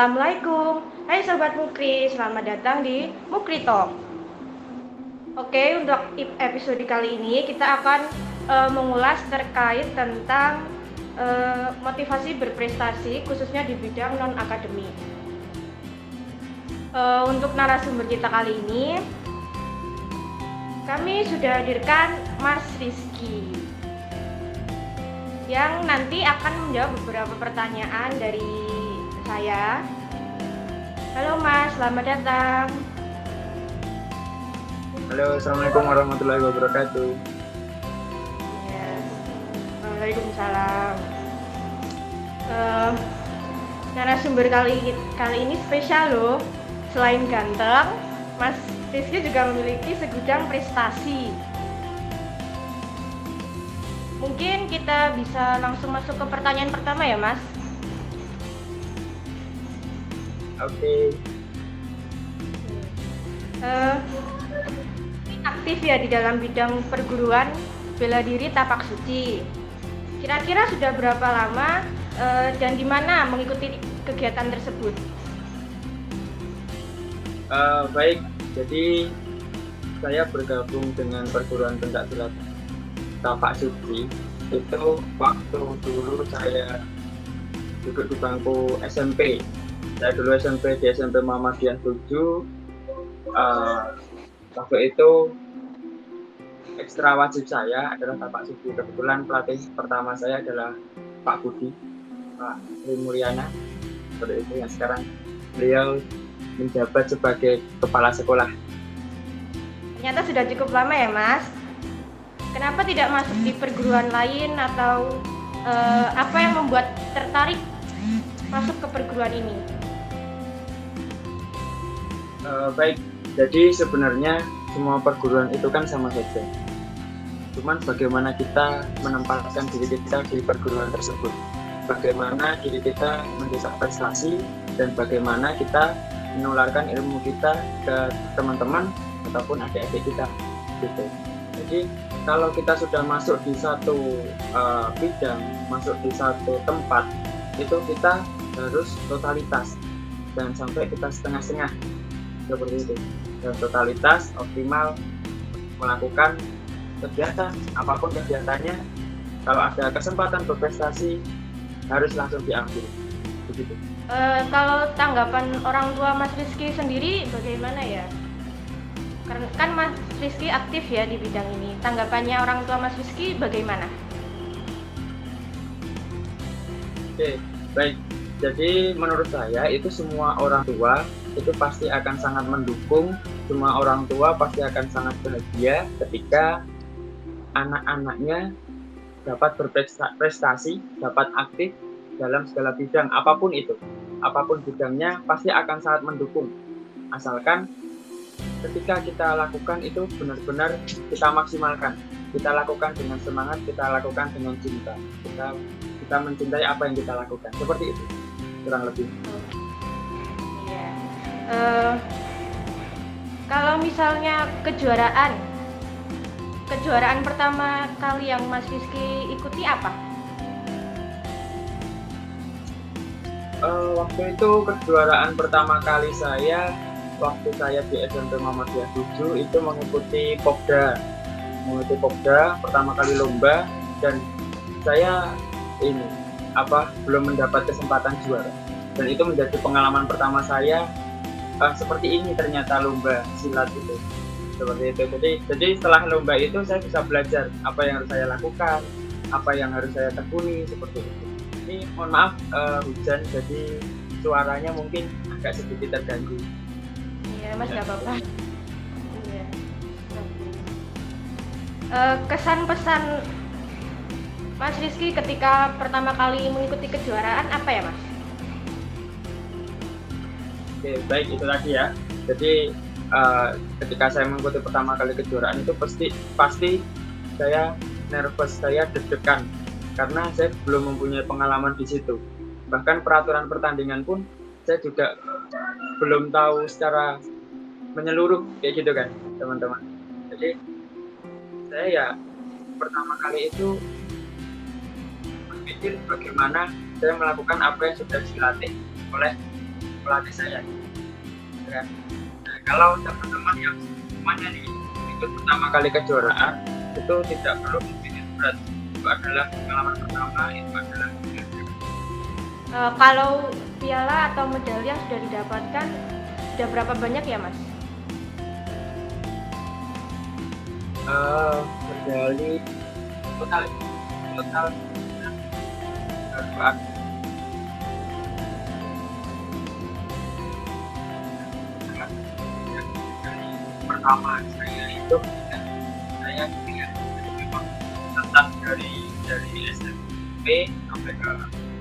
Assalamualaikum, hai Sobat Mukri, selamat datang di Mukri Talk. Oke, untuk episode kali ini kita akan mengulas terkait tentang motivasi berprestasi khususnya di bidang non-akademik. Untuk narasumber kita kali ini, kami sudah hadirkan Mas Rizky yang nanti akan menjawab beberapa pertanyaan dari saya. Halo Mas, selamat datang. Halo, Assalamualaikum warahmatullahi wabarakatuh. Ya, Waalaikumsalam. Narasumber kali ini spesial loh. Selain ganteng, Mas Rizky juga memiliki segudang prestasi. Mungkin kita bisa langsung masuk ke pertanyaan pertama ya Mas. Oke. Aktif ya di dalam bidang perguruan bela diri Tapak Suci. Kira-kira sudah berapa lama dan di mana mengikuti kegiatan tersebut? Baik, jadi saya bergabung dengan perguruan pencaksilat Tapak Suci itu waktu dulu saya duduk di bangku SMP. Saya dulu SMP di SMP Muhammadiyah 7. Waktu itu ekstra wajib saya adalah Tapak Suci. Kebetulan pelatih pertama saya adalah Pak Budi, Pak Sri Mulyana, seperti itu yang sekarang beliau menjabat sebagai kepala sekolah. Ternyata sudah cukup lama ya Mas. Kenapa tidak masuk di perguruan lain atau apa yang membuat tertarik masuk ke perguruan ini? Baik, jadi sebenarnya semua perguruan itu kan sama saja. Cuman bagaimana kita menempatkan diri kita di perguruan tersebut, bagaimana diri kita mencetak prestasi, dan bagaimana kita menularkan ilmu kita ke teman-teman ataupun adik-adik kita gitu. Jadi kalau kita sudah masuk di satu bidang, masuk di satu tempat, itu kita harus totalitas, jangan sampai kita setengah-setengah seperti itu. Dan totalitas optimal melakukan kegiatan, apapun kegiatannya, kalau ada kesempatan berprestasi harus langsung diambil begitu. Kalau tanggapan orang tua Mas Rizky sendiri bagaimana ya? Karena kan Mas Rizky aktif ya di bidang ini. Tanggapannya orang tua Mas Rizky bagaimana? Oke, baik. Jadi menurut saya itu semua orang tua itu pasti akan sangat mendukung. Semua orang tua pasti akan sangat bahagia ketika anak-anaknya dapat berprestasi, dapat aktif dalam segala bidang, apapun itu. Apapun bidangnya pasti akan sangat mendukung. Asalkan ketika kita lakukan itu benar-benar kita maksimalkan. Kita lakukan dengan semangat, kita lakukan dengan cinta. Kita mencintai apa yang kita lakukan. Seperti itu, kurang lebih. Iya. Kalau misalnya kejuaraan pertama kali yang Mas Rizky ikuti apa? Waktu itu kejuaraan pertama kali saya waktu saya di SMP Muhammadiyah 7 itu mengikuti Popda pertama kali lomba, dan saya belum mendapat kesempatan juara, dan itu menjadi pengalaman pertama saya seperti ini. Ternyata lomba silat itu seperti itu. Jadi setelah lomba itu saya bisa belajar apa yang harus saya lakukan, apa yang harus saya tekuni, seperti itu. Ini mohon maaf hujan, jadi suaranya mungkin agak sedikit terganggu. Iya Mas, nggak apa-apa. Iya. Kesan pesan Mas Rizky ketika pertama kali mengikuti kejuaraan apa ya Mas? Oke, baik, itu tadi ya. Jadi ketika saya mengikuti pertama kali kejuaraan itu pasti saya nervous, saya deg-degan karena saya belum mempunyai pengalaman di situ. Bahkan peraturan pertandingan pun saya juga belum tahu secara menyeluruh kayak gitu kan, teman-teman. Jadi saya ya pertama kali itu berpikir bagaimana saya melakukan apa yang sudah dilatih oleh pelatih saya. Kan? Nah, kalau teman-teman yang semuanya nih ikut pertama kali kejuaraan itu tidak perlu memilih berat. Itu adalah pengalaman pertama, itu adalah Kalau piala atau medali yang sudah didapatkan sudah berapa banyak ya Mas? Medali total berapa? Pertama saya itu saya tidak memang tetap dari SMP sampai ke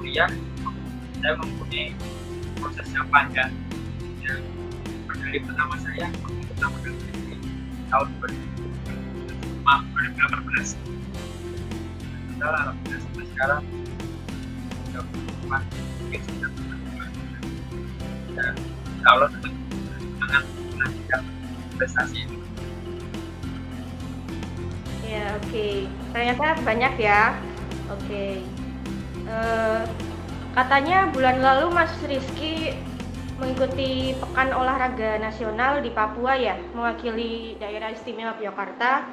kuliah saya mempunyai proses yang panjang. Ya, medali pertama saya pertama kali di tahun 2018. Setelah alhamdulillah sampai sekarang sudah mungkin sudah dan insya Allah tetap sangat melanjutkan prestasi itu. Ya oke. Ternyata banyak ya. Oke. Katanya bulan lalu Mas Rizky mengikuti Pekan Olahraga Nasional di Papua ya, mewakili Daerah Istimewa Yogyakarta.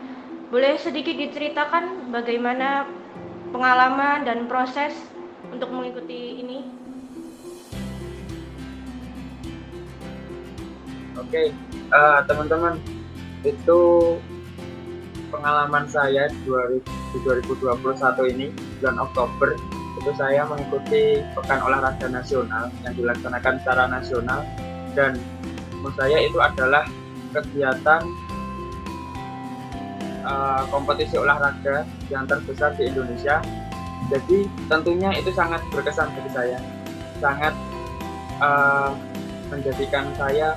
Boleh sedikit diceritakan bagaimana pengalaman dan proses untuk mengikuti ini? Oke, teman-teman, itu pengalaman saya di 2021 ini, bulan Oktober, itu saya mengikuti Pekan Olahraga Nasional yang dilaksanakan secara nasional, dan menurut saya itu adalah kegiatan kompetisi olahraga yang terbesar di Indonesia. Jadi tentunya itu sangat berkesan bagi saya, sangat menjadikan saya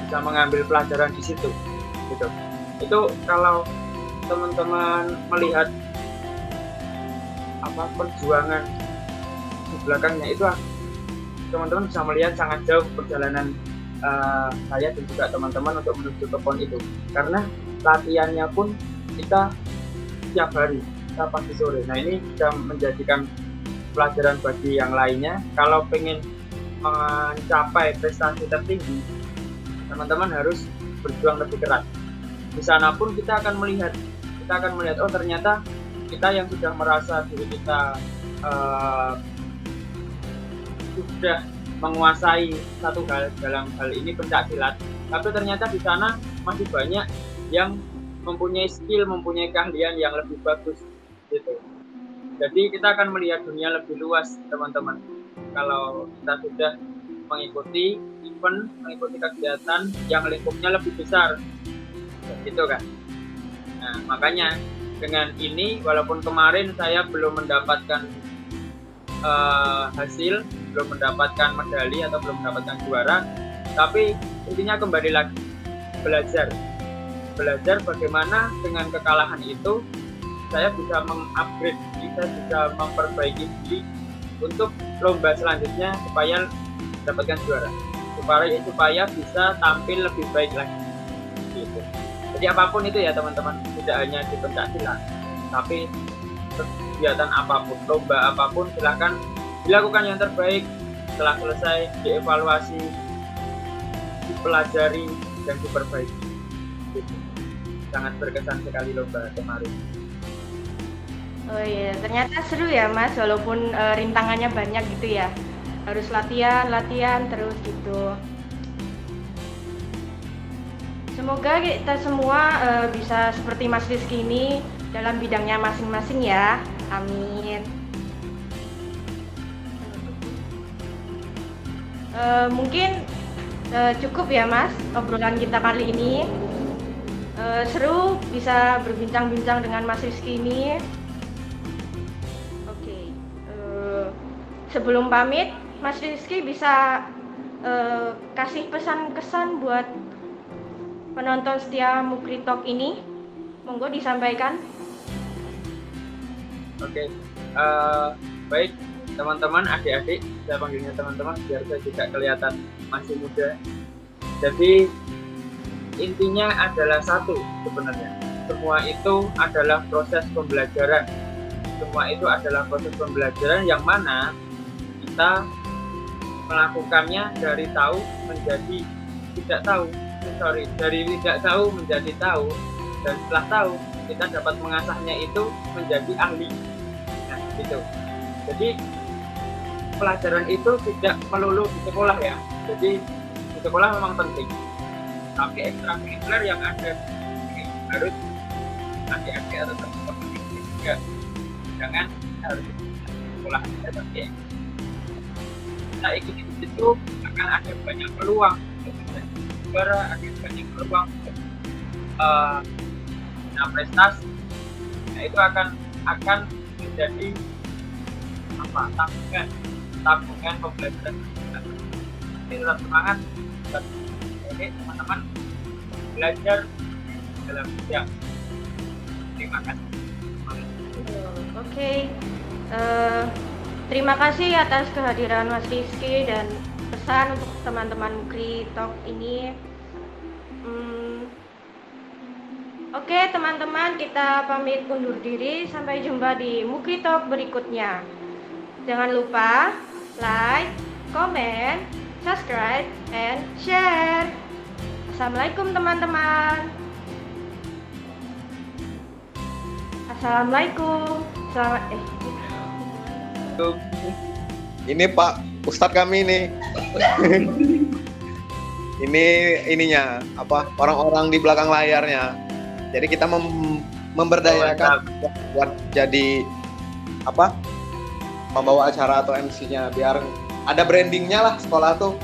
bisa mengambil pelajaran di situ gitu. Itu kalau teman-teman melihat perjuangan di belakangnya itu, teman-teman bisa melihat sangat jauh perjalanan saya dan juga teman-teman untuk menuju ke PON itu, karena latihannya pun kita tiap hari, kita pagi sore. Nah ini bisa menjadikan pelajaran bagi yang lainnya. Kalau pengen mencapai prestasi tertinggi, teman-teman harus berjuang lebih keras. Di sana pun kita akan melihat oh ternyata kita yang sudah merasa diri kita sudah menguasai satu hal, dalam hal ini pencak silat, tapi ternyata di sana masih banyak yang mempunyai skill, mempunyai keahlian yang lebih bagus gitu. Jadi kita akan melihat dunia lebih luas, teman-teman, kalau kita sudah mengikuti event, mengikuti kegiatan yang lingkupnya lebih besar gitu kan. Nah makanya dengan ini, walaupun kemarin saya belum mendapatkan hasil, belum mendapatkan medali atau belum mendapatkan juara, tapi intinya kembali lagi belajar bagaimana dengan kekalahan itu saya bisa mengupgrade diri, saya bisa memperbaiki diri untuk lomba selanjutnya supaya mendapatkan juara, supaya bisa tampil lebih baik lagi gitu. Jadi apapun itu ya teman-teman, tidak hanya di pencaksilat, tapi kegiatan apapun, lomba apapun, silahkan dilakukan yang terbaik. Setelah selesai, dievaluasi, dipelajari, dan diperbaiki gitu. Sangat berkesan sekali lomba kemarin. Oh iya, ternyata seru ya Mas, walaupun rintangannya banyak gitu ya. Harus latihan terus gitu. Semoga kita semua bisa seperti Mas Rizky ini dalam bidangnya masing-masing ya. Amin. Mungkin cukup ya Mas obrolan kita kali ini. Seru bisa berbincang-bincang dengan Mas Rizky ini. Oke. Sebelum pamit, Mas Rizky bisa kasih pesan-kesan buat penonton setia Mukri Talk ini. Monggo disampaikan. Oke, baik teman-teman, adik-adik, saya panggilnya teman-teman biar saya tidak kelihatan masih muda. Jadi intinya adalah satu sebenarnya, semua itu adalah proses pembelajaran. Semua itu adalah proses pembelajaran yang mana kita melakukannya dari tahu menjadi tidak tahu. Dari tidak tahu menjadi tahu, dan setelah tahu kita dapat mengasahnya itu menjadi ahli. Nah, gitu. Jadi pelajaran itu tidak melulu di sekolah ya. Jadi di sekolah memang penting, tapi ekstrakurikuler yang ada harus adik-adik atau teman-teman juga. Jangan harus sekolah saja, tapi kita ikuti itu akan ada banyak peluang untuk menjadi juara, ada banyak peluang untuk prestasi. Nah, itu akan menjadi tabungan pembelajaran. Jadi tetap semangat. Oke teman-teman, belajar dalam bidang. Terima kasih. Oke. Terima kasih atas kehadiran Mas Rizky dan pesan untuk teman-teman Mukri Talk ini. Oke teman-teman, kita pamit undur diri. Sampai jumpa di Mukri Talk berikutnya. Jangan lupa like, comment, subscribe, and share. Assalamualaikum teman-teman. Assalamualaikum. Ini Pak Ustadz kami nih. Ini ininya orang-orang di belakang layarnya. Jadi kita memberdayakan buat jadi membawa acara atau MC-nya biar ada brandingnya lah sekolah tuh.